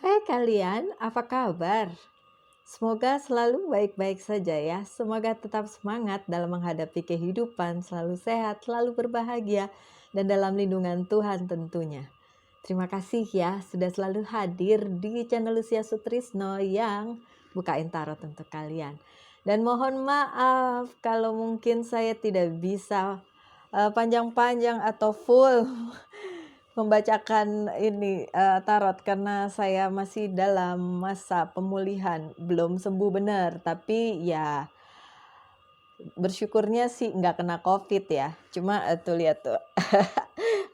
Hai kalian, apa kabar? Semoga selalu baik-baik saja ya. Semoga tetap semangat dalam menghadapi kehidupan, selalu sehat, selalu berbahagia, dan dalam lindungan Tuhan tentunya. Terima kasih ya sudah selalu hadir di channel Lucia Sutrisno yang bukain tarot untuk kalian. Dan mohon maaf kalau mungkin saya tidak bisa panjang-panjang atau full membacakan ini tarot karena saya masih dalam masa pemulihan, belum sembuh benar, tapi ya bersyukurnya sih nggak kena COVID ya. Cuma tuh lihat tuh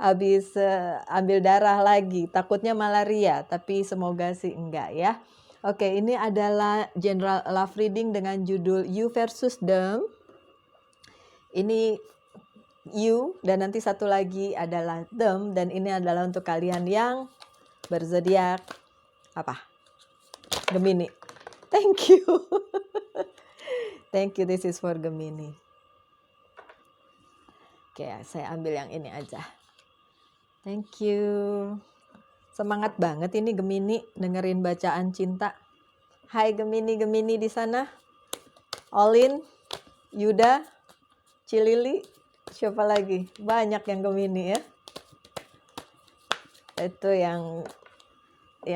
habis ambil darah lagi, takutnya malaria, tapi semoga sih enggak ya. Oke, ini adalah general love reading dengan judul You versus Them. Ini you dan nanti satu lagi adalah them, dan ini adalah untuk kalian yang berzodiak apa? Gemini. Thank you. Thank you, this is for Gemini. Oke, saya ambil yang ini aja. Thank you. Semangat banget ini Gemini dengerin bacaan cinta. Hai Gemini di sana. Olin, Yuda, Cilili, siapa lagi? Banyak yang Gemini ya. Itu yang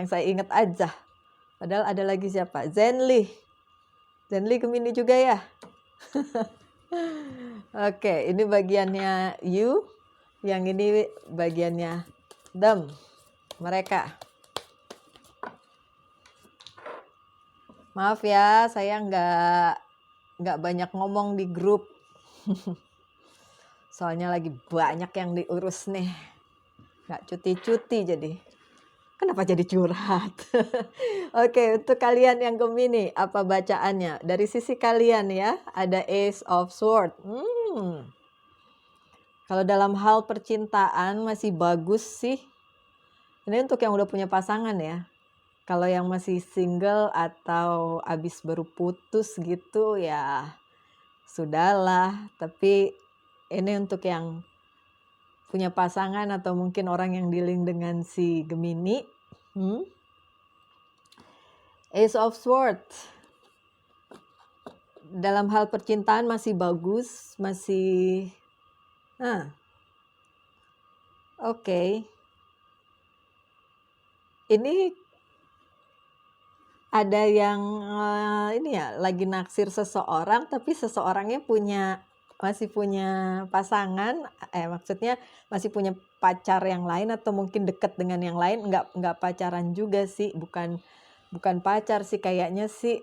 saya ingat aja. Padahal ada lagi siapa? Zenli. Zenli Gemini juga ya. Oke, ini bagiannya you. Yang ini bagiannya them. Mereka. Maaf ya, saya nggak banyak ngomong di grup. Soalnya lagi banyak yang diurus nih. Nggak cuti-cuti jadi. Kenapa jadi curhat? Oke, untuk kalian yang Gemini, apa bacaannya? Dari sisi kalian ya, ada Ace of Swords. Kalau dalam hal percintaan masih bagus sih. Ini untuk yang udah punya pasangan ya. Kalau yang masih single atau abis baru putus gitu ya sudahlah. Tapi ini untuk yang punya pasangan atau mungkin orang yang dealing dengan si Gemini. Ace of Swords. Dalam hal percintaan masih bagus, masih oke. Ini ada yang ini ya lagi naksir seseorang, tapi seseorangnya masih punya pasangan, maksudnya masih punya pacar yang lain atau mungkin dekat dengan yang lain, nggak pacaran juga sih, bukan pacar sih kayaknya sih.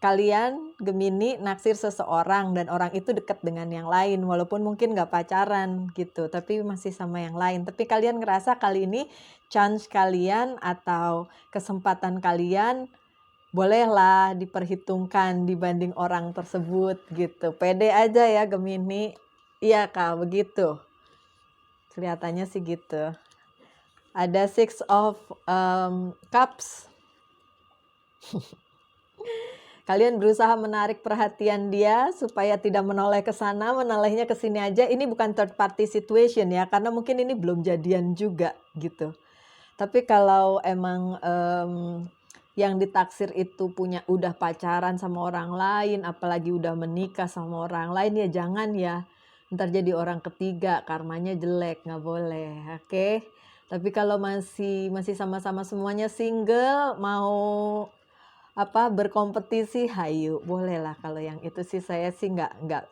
Kalian Gemini naksir seseorang dan orang itu dekat dengan yang lain, walaupun mungkin nggak pacaran gitu, tapi masih sama yang lain. Tapi kalian ngerasa kali ini chance kalian atau kesempatan kalian bolehlah diperhitungkan dibanding orang tersebut gitu. Pede aja ya Gemini. Iya Kak, begitu. Kelihatannya sih gitu. Ada Six of Cups. Kalian berusaha menarik perhatian dia supaya tidak menoleh ke sana, menolehnya ke sini aja. Ini bukan third party situation ya, karena mungkin ini belum jadian juga gitu. Tapi kalau emang yang ditaksir itu udah pacaran sama orang lain, apalagi udah menikah sama orang lain, ya jangan ya. Ntar jadi orang ketiga, karmanya jelek, nggak boleh, oke? Tapi kalau masih sama-sama semuanya single, mau berkompetisi, hayu boleh lah. Kalau yang itu sih saya sih nggak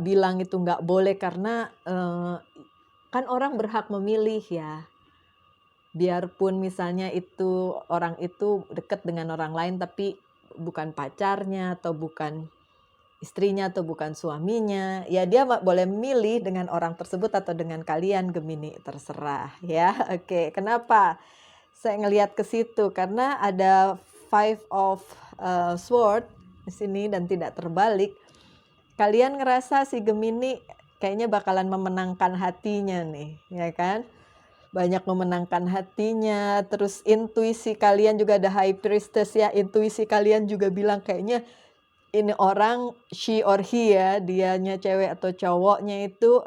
bilang itu nggak boleh, karena kan orang berhak memilih ya. Biarpun misalnya itu orang itu dekat dengan orang lain tapi bukan pacarnya atau bukan istrinya atau bukan suaminya, ya dia boleh memilih dengan orang tersebut atau dengan kalian Gemini, terserah ya. Oke, kenapa saya ngelihat ke situ? Karena ada Five of Sword di sini dan tidak terbalik. Kalian ngerasa si Gemini kayaknya bakalan memenangkan hatinya nih, ya kan? Banyak memenangkan hatinya, terus intuisi kalian juga ada High Priestess ya, intuisi kalian juga bilang kayaknya ini orang she or he ya, dianya cewek atau cowoknya itu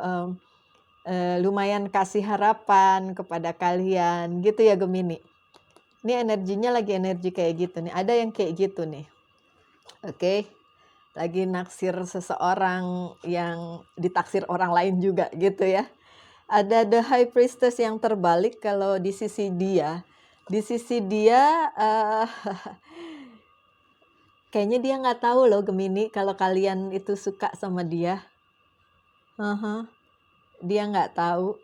lumayan kasih harapan kepada kalian, gitu ya Gemini. Ini energinya lagi energi kayak gitu nih, ada yang kayak gitu nih. Oke, lagi naksir seseorang yang ditaksir orang lain juga gitu ya. Ada The High Priestess yang terbalik kalau di sisi dia. Di sisi dia, kayaknya dia nggak tahu loh Gemini kalau kalian itu suka sama dia. Dia nggak tahu.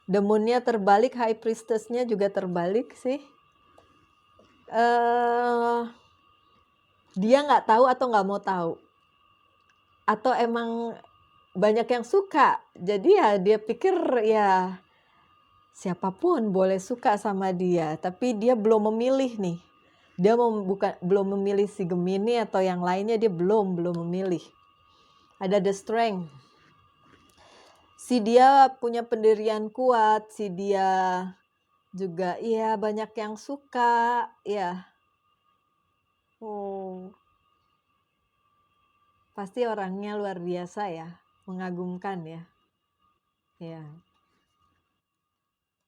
The Moon-nya terbalik, High Priestess-nya juga terbalik sih. Dia nggak tahu atau nggak mau tahu. Atau emang banyak yang suka. Jadi ya dia pikir ya siapapun boleh suka sama dia. Tapi dia belum memilih nih. Dia belum memilih si Gemini atau yang lainnya, dia belum memilih. Ada The Strength. Si dia punya pendirian kuat, si dia juga ya banyak yang suka, ya. Pasti orangnya luar biasa ya, mengagumkan ya. Ya.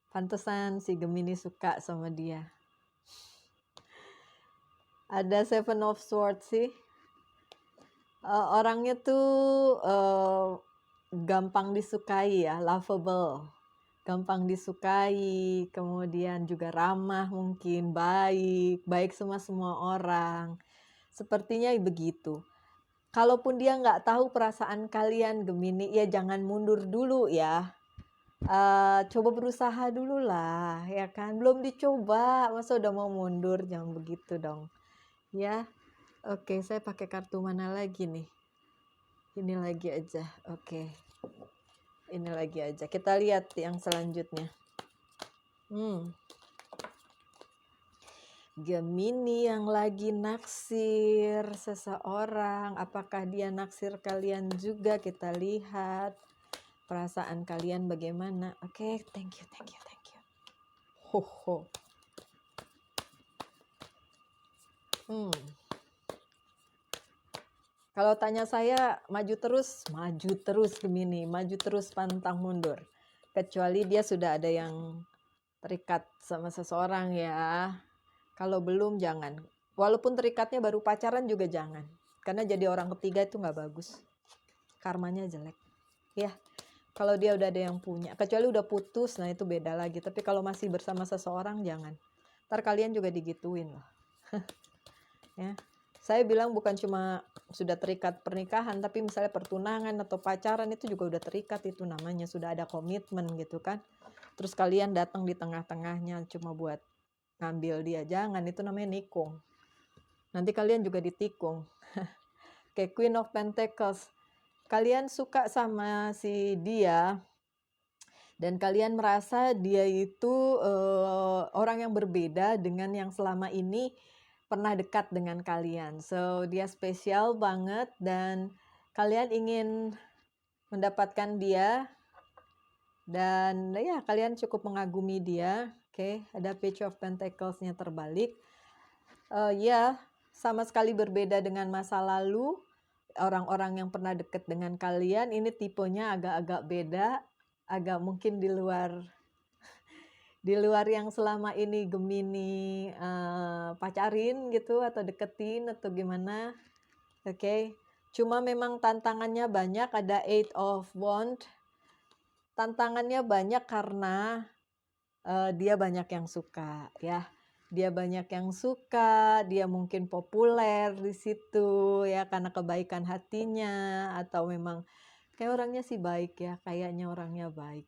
Pantesan si Gemini suka sama dia. Ada Seven of Swords sih. Orangnya tuh gampang disukai ya, lovable. Gampang disukai, kemudian juga ramah mungkin, baik sama semua orang. Sepertinya begitu. Kalaupun dia nggak tahu perasaan kalian Gemini, ya jangan mundur dulu ya. Coba berusaha dulu lah, ya kan? Belum dicoba, masa udah mau mundur? Jangan begitu dong. Ya, oke, saya pakai kartu mana lagi nih? Ini lagi aja, oke. Ini lagi aja. Kita lihat yang selanjutnya. Gemini yang lagi naksir seseorang, apakah dia naksir kalian juga? Kita lihat perasaan kalian bagaimana. Oke, thank you. Kalau tanya saya, maju terus Gemini, maju terus pantang mundur. Kecuali dia sudah ada yang terikat sama seseorang ya. Kalau belum jangan. Walaupun terikatnya baru pacaran juga jangan. Karena jadi orang ketiga itu nggak bagus. Karmanya jelek. Ya, kalau dia udah ada yang punya. Kecuali udah putus, nah itu beda lagi. Tapi kalau masih bersama seseorang jangan. Ntar kalian juga digituin loh. Ya. Saya bilang bukan cuma sudah terikat pernikahan, tapi misalnya pertunangan atau pacaran itu juga udah terikat, itu namanya sudah ada komitmen gitu kan. Terus kalian datang di tengah-tengahnya cuma buat ngambil dia, jangan, itu namanya nikung. Nanti kalian juga ditikung. Kayak Queen of Pentacles, kalian suka sama si dia dan kalian merasa dia itu orang yang berbeda dengan yang selama ini pernah dekat dengan kalian. So dia spesial banget dan kalian ingin mendapatkan dia dan ya kalian cukup mengagumi dia. Oke, ada Page of Pentacles-nya terbalik. Ya, sama sekali berbeda dengan masa lalu. Orang-orang yang pernah dekat dengan kalian, ini tipenya agak-agak beda, agak mungkin di luar yang selama ini Gemini pacarin gitu atau deketin atau gimana. Oke. Cuma memang tantangannya banyak, ada Eight of Wands. Tantangannya banyak karena dia banyak yang suka ya. Dia banyak yang suka, dia mungkin populer di situ ya karena kebaikan hatinya atau memang kayak orangnya sih baik ya, kayaknya orangnya baik.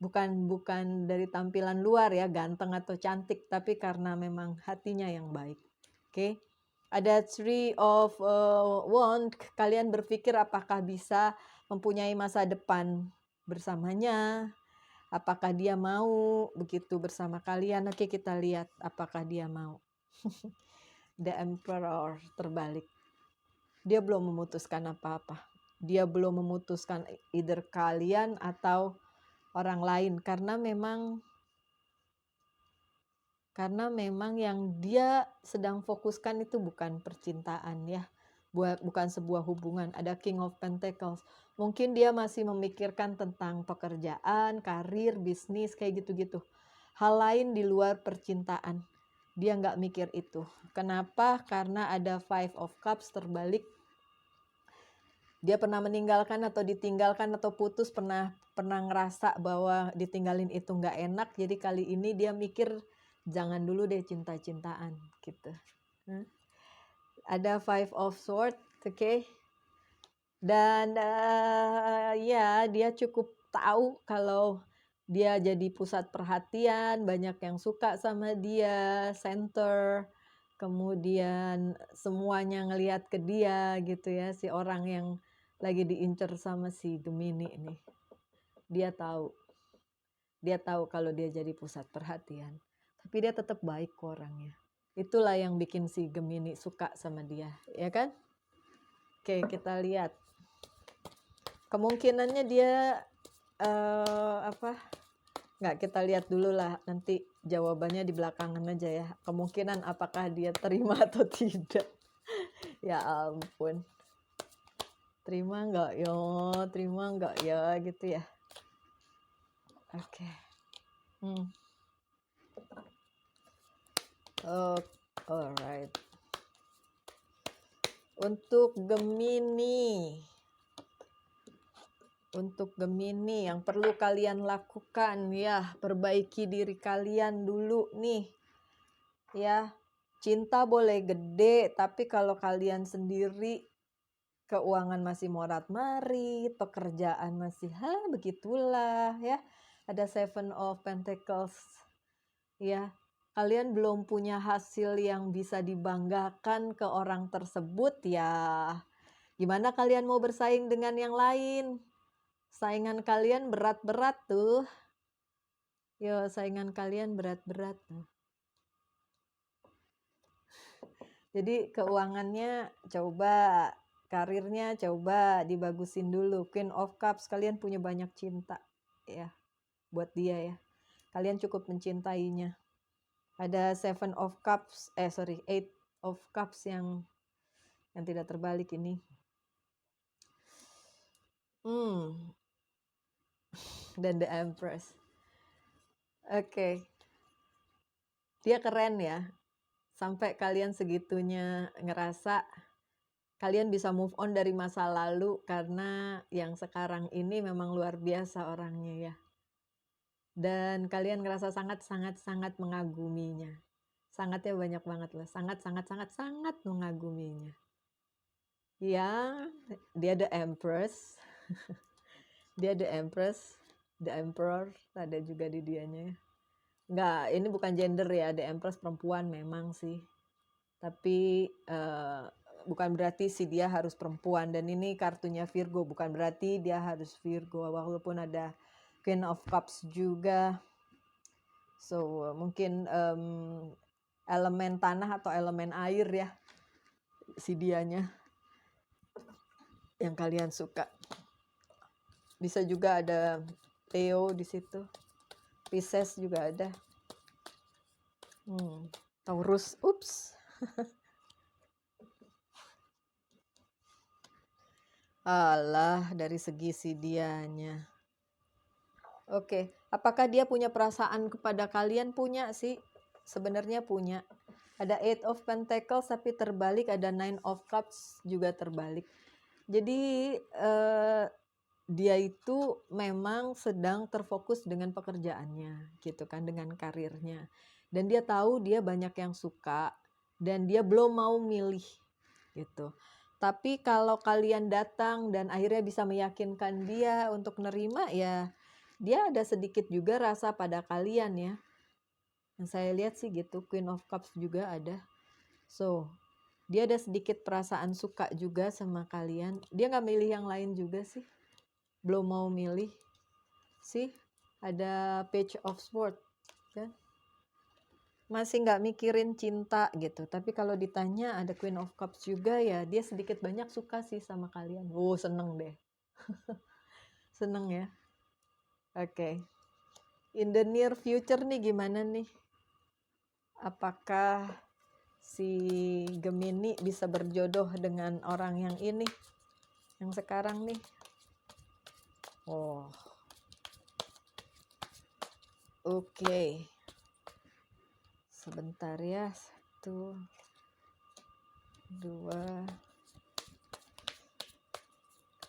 Bukan dari tampilan luar ya, ganteng atau cantik, tapi karena memang hatinya yang baik. Oke. Ada Three of Wands, kalian berpikir apakah bisa mempunyai masa depan bersamanya? Apakah dia mau begitu bersama kalian? Oke, kita lihat apakah dia mau. The Emperor terbalik. Dia belum memutuskan apa-apa. Dia belum memutuskan either kalian atau orang lain karena memang yang dia sedang fokuskan itu bukan percintaan ya. bukan sebuah hubungan. Ada King of Pentacles. Mungkin dia masih memikirkan tentang pekerjaan, karir, bisnis, kayak gitu-gitu. Hal lain di luar percintaan. Dia nggak mikir itu. Kenapa? Karena ada Five of Cups terbalik. Dia pernah meninggalkan atau ditinggalkan atau putus, pernah ngerasa bahwa ditinggalin itu nggak enak. Jadi kali ini dia mikir jangan dulu deh cinta-cintaan gitu. Ada Five of Swords, oke. Dan ya dia cukup tahu kalau dia jadi pusat perhatian, banyak yang suka sama dia, center, kemudian semuanya ngelihat ke dia gitu ya, si orang yang lagi diincer sama si Gemini ini. Dia tahu kalau dia jadi pusat perhatian, tapi dia tetap baik ke orangnya. Itulah yang bikin si Gemini suka sama dia, ya kan? Oke, kita lihat. Kemungkinannya dia nggak, kita lihat dulu lah, nanti jawabannya di belakangan aja ya. Kemungkinan apakah dia terima atau tidak. Ya ampun. Terima nggak ya gitu ya. Oke. Alright. Untuk Gemini yang perlu kalian lakukan ya, perbaiki diri kalian dulu nih. Ya, cinta boleh gede, tapi kalau kalian sendiri keuangan masih morat-marit, pekerjaan masih begitulah ya. Ada Seven of Pentacles. Ya, kalian belum punya hasil yang bisa dibanggakan ke orang tersebut ya. Gimana kalian mau bersaing dengan yang lain? Saingan kalian berat-berat tuh. Yo, saingan kalian berat-berat tuh. Jadi keuangannya coba, karirnya coba dibagusin dulu. Queen of Cups, kalian punya banyak cinta ya buat dia ya. Kalian cukup mencintainya. Ada Seven of Cups, Eight of Cups yang tidak terbalik ini. Dan The Empress. Oke. Dia keren ya. Sampai kalian segitunya ngerasa kalian bisa move on dari masa lalu karena yang sekarang ini memang luar biasa orangnya ya. Dan kalian ngerasa sangat mengaguminya. Sangatnya banyak banget loh. Sangat mengaguminya. Ya, dia The Empress. Dia The Empress, The Emperor, ada juga di dianya. Enggak, ini bukan gender ya, The Empress perempuan memang sih. Tapi bukan berarti si dia harus perempuan. Dan ini kartunya Virgo, bukan berarti dia harus Virgo. Walaupun ada Queen of Cups juga. So mungkin elemen tanah atau elemen air ya si dianya yang kalian suka. Bisa juga ada Leo di situ. Pisces juga ada. Taurus, ups. Alah, dari segi si dianya. Oke, apakah dia punya perasaan kepada kalian? Punya sih, sebenarnya punya. Ada Eight of Pentacles tapi terbalik, ada Nine of Cups juga terbalik. Jadi dia itu memang sedang terfokus dengan pekerjaannya gitu kan, dengan karirnya. Dan dia tahu dia banyak yang suka dan dia belum mau milih gitu. Tapi kalau kalian datang dan akhirnya bisa meyakinkan dia untuk nerima ya, dia ada sedikit juga rasa pada kalian ya. Yang saya lihat sih gitu, Queen of Cups juga ada. So, dia ada sedikit perasaan suka juga sama kalian. Dia nggak milih yang lain juga sih. Belum mau milih. Sih, ada Page of Swords kan. Masih nggak mikirin cinta gitu. Tapi kalau ditanya ada Queen of Cups juga ya, dia sedikit banyak suka sih sama kalian. Oh, seneng deh. Seneng ya. Oke. In the near future nih gimana nih? Apakah si Gemini bisa berjodoh dengan orang yang ini, yang sekarang nih. Oh, oke. Sebentar ya, 1, 2,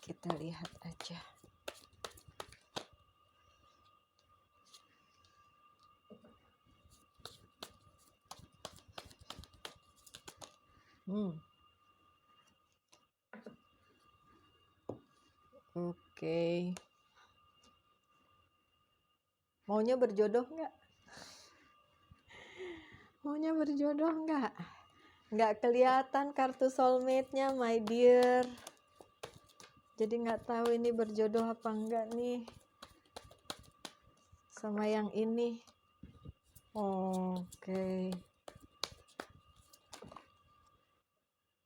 kita lihat aja. Oke. Maunya berjodoh nggak? Maunya berjodoh nggak? Nggak kelihatan kartu soulmate-nya, my dear. Jadi nggak tahu ini berjodoh apa enggak nih sama yang ini. Oke.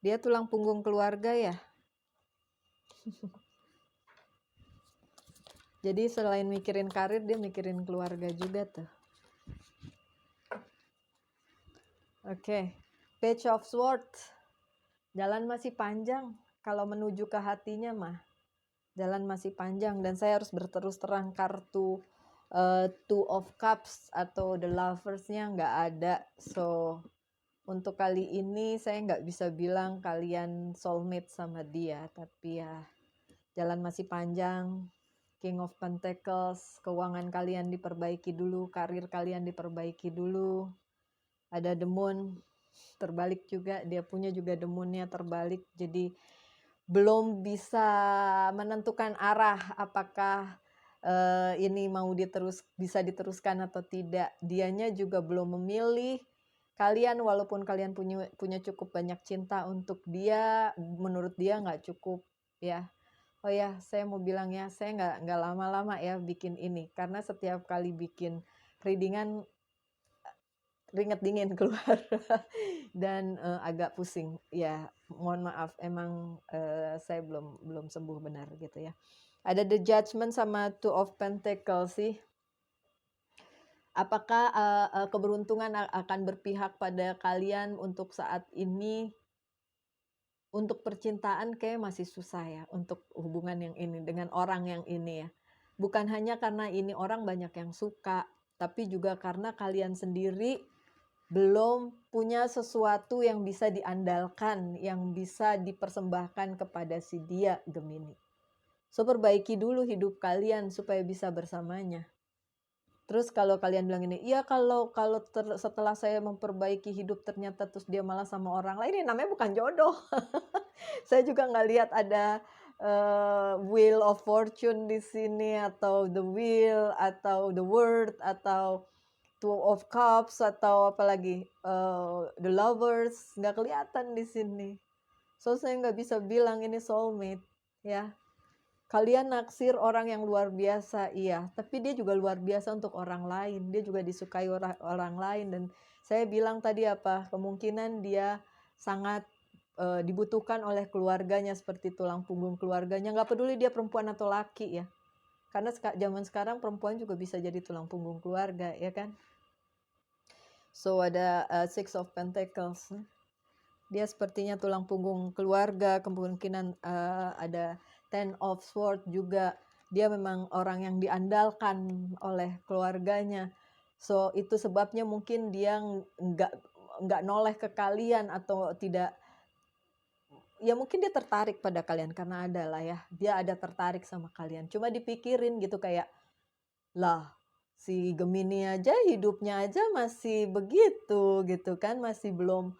Dia tulang punggung keluarga ya? Jadi selain mikirin karir, dia mikirin keluarga juga tuh. Oke. Page of Swords. Jalan masih panjang. Kalau menuju ke hatinya mah. Jalan masih panjang. Dan saya harus berterus terang, kartu Two of Cups atau The Lovers-nya nggak ada. So, untuk kali ini saya nggak bisa bilang kalian soulmate sama dia. Tapi ya, jalan masih panjang. King of Pentacles, keuangan kalian diperbaiki dulu, karir kalian diperbaiki dulu. Ada The Moon, terbalik juga, dia punya juga The Moon-nya terbalik. Jadi belum bisa menentukan arah apakah ini mau bisa diteruskan atau tidak. Dianya juga belum memilih kalian, walaupun kalian punya cukup banyak cinta untuk dia, menurut dia nggak cukup ya. Oh ya, saya mau bilang ya, saya nggak lama-lama ya bikin ini, karena setiap kali bikin readingan keringat dingin keluar dan agak pusing. Ya, mohon maaf, emang saya belum sembuh benar gitu ya. Ada The Judgment sama Two of Pentacles sih. Apakah keberuntungan akan berpihak pada kalian untuk saat ini? Untuk percintaan kayak masih susah ya, untuk hubungan yang ini dengan orang yang ini ya. Bukan hanya karena ini orang banyak yang suka, tapi juga karena kalian sendiri belum punya sesuatu yang bisa diandalkan, yang bisa dipersembahkan kepada si dia, Gemini. So, perbaiki dulu hidup kalian supaya bisa bersamanya. Terus kalau kalian bilang ini, iya kalau setelah saya memperbaiki hidup ternyata terus dia malah sama orang lain, ini namanya bukan jodoh. Saya juga nggak lihat ada Wheel of Fortune di sini, atau The Wheel, atau The World, atau Two of Cups, atau apalagi The Lovers, nggak kelihatan di sini. So saya nggak bisa bilang ini soulmate ya. Kalian naksir orang yang luar biasa, iya, tapi dia juga luar biasa untuk orang lain. Dia juga disukai orang lain. Dan saya bilang tadi apa, kemungkinan dia sangat dibutuhkan oleh keluarganya, seperti tulang punggung keluarganya. Nggak peduli dia perempuan atau laki ya. Karena zaman sekarang perempuan juga bisa jadi tulang punggung keluarga, ya kan? So ada Six of Pentacles. Dia sepertinya tulang punggung keluarga, kemungkinan ada Ten of Swords juga. Dia memang orang yang diandalkan oleh keluarganya. So itu sebabnya mungkin dia nggak noleh ke kalian atau tidak. Ya mungkin dia tertarik pada kalian karena ada lah ya. Dia ada tertarik sama kalian. Cuma dipikirin gitu kayak, lah si Gemini aja hidupnya aja masih begitu gitu kan, masih belum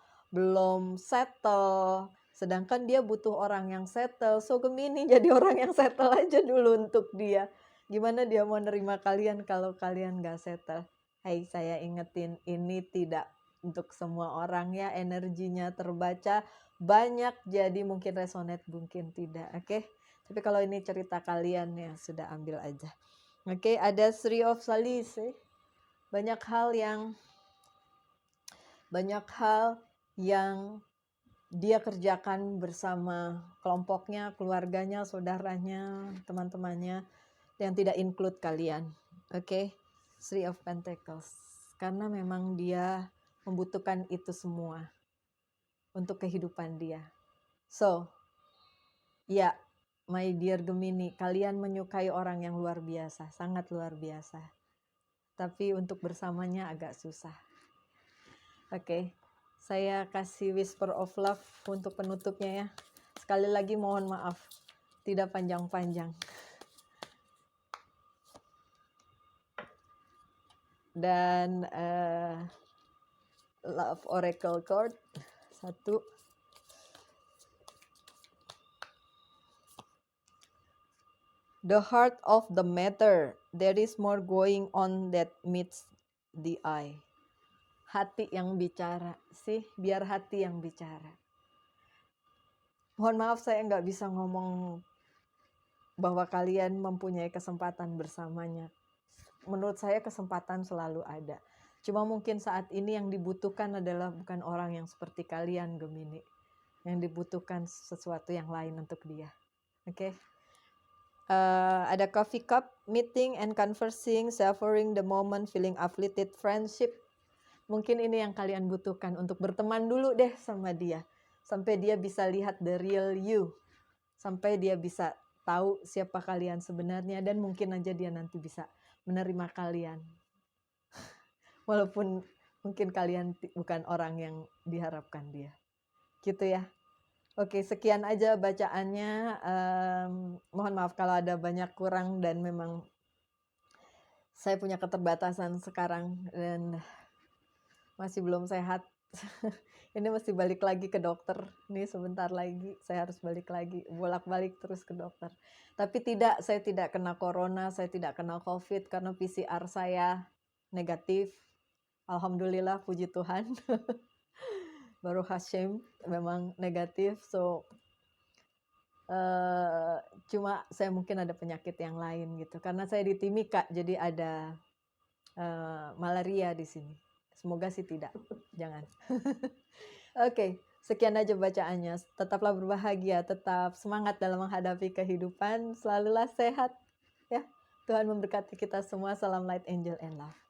settle, sedangkan dia butuh orang yang settle. So Gemini jadi orang yang settle aja dulu untuk dia. Gimana dia mau nerima kalian kalau kalian gak settle? Hai, saya ingetin, ini tidak untuk semua orang ya, energinya terbaca banyak, jadi mungkin resonate mungkin tidak. Oke, tapi kalau ini cerita kalian ya sudah, ambil aja. Oke, ada Three of Salice. Banyak hal yang dia kerjakan bersama kelompoknya, keluarganya, saudaranya, teman-temannya, yang tidak include kalian. Oke, Three of Pentacles. Karena memang dia membutuhkan itu semua. untuk kehidupan dia. So, ya, my dear Gemini, kalian menyukai orang yang luar biasa, sangat luar biasa. Tapi untuk bersamanya agak susah. Oke, saya kasih whisper of love untuk penutupnya ya. Sekali lagi mohon maaf, tidak panjang-panjang. Dan Love Oracle card, 1. The heart of the matter, there is more going on that meets the eye. Hati yang bicara, biar hati yang bicara. Mohon maaf saya nggak bisa ngomong bahwa kalian mempunyai kesempatan bersamanya. Menurut saya kesempatan selalu ada. Cuma mungkin saat ini yang dibutuhkan adalah bukan orang yang seperti kalian, Gemini. Yang dibutuhkan sesuatu yang lain untuk dia. Oke? Ada coffee cup, meeting and conversing, savoring the moment, feeling uplifted, friendship. Mungkin ini yang kalian butuhkan untuk berteman dulu deh sama dia. Sampai dia bisa lihat the real you. Sampai dia bisa tahu siapa kalian sebenarnya. Dan mungkin aja dia nanti bisa menerima kalian. Walaupun mungkin kalian bukan orang yang diharapkan dia. Gitu ya. Oke, sekian aja bacaannya. Mohon maaf kalau ada banyak kurang dan memang saya punya keterbatasan sekarang dan masih belum sehat. Ini mesti balik lagi ke dokter. Nih sebentar lagi saya harus balik lagi, bolak-balik terus ke dokter. Tapi saya tidak kena corona, saya tidak kena COVID karena PCR saya negatif. Alhamdulillah, puji Tuhan. Baruch Hashem memang negatif. So cuma saya mungkin ada penyakit yang lain gitu. Karena saya di Timika, jadi ada malaria di sini. Semoga sih tidak, jangan. Oke, sekian aja bacaannya. Tetaplah berbahagia, tetap semangat dalam menghadapi kehidupan. Selalulah sehat, ya. Tuhan memberkati kita semua. Salam light, angel, and love.